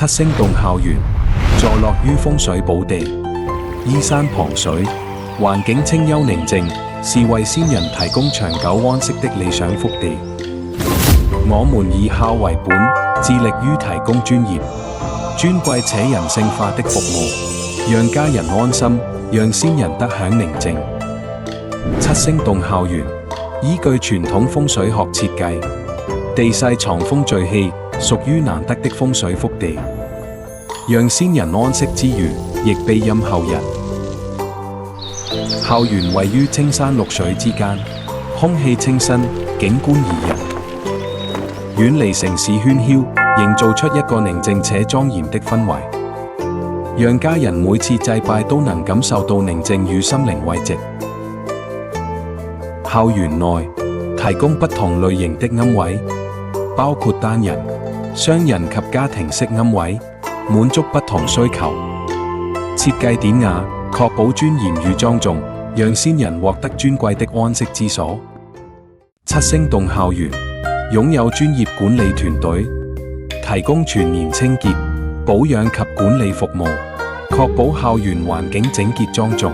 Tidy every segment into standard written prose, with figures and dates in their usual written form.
七星洞校園坐落於風水寶地，依山傍水，環境清幽寧靜，是為先人提供長久安息的理想福地。我們以孝為本，致力於提供專業、尊貴且人性化的服務，讓家人安心，讓先人得享寧靜。七星洞校園依據傳統風水學設計，地勢藏風聚氣，屬於難得的風水福地，讓先人安息之餘，亦庇蔭後人。校園位於青山綠水之間，空氣清新，景觀宜人，遠離城市喧囂，營造出一個寧靜且莊嚴的氛圍，讓家人每次祭拜都能感受到寧靜與心靈慰藉。校園內提供不同類型的龕位，包括單人、雙人及家庭式龕位，滿足不同需求。設計典雅，確保尊嚴與莊重，讓先人獲得尊貴的安息之所。七星洞校園擁有專業管理團隊，提供全年清潔、保養及管理服務，確保校園環境整潔莊重。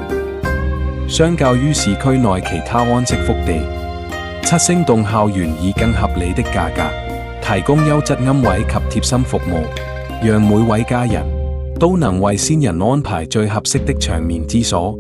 相較於市區內其他安息福地，七星洞校園以更合理的價格，提供優質龕位及貼心服務，讓每位家人都能為先人安排最合適的長眠之所。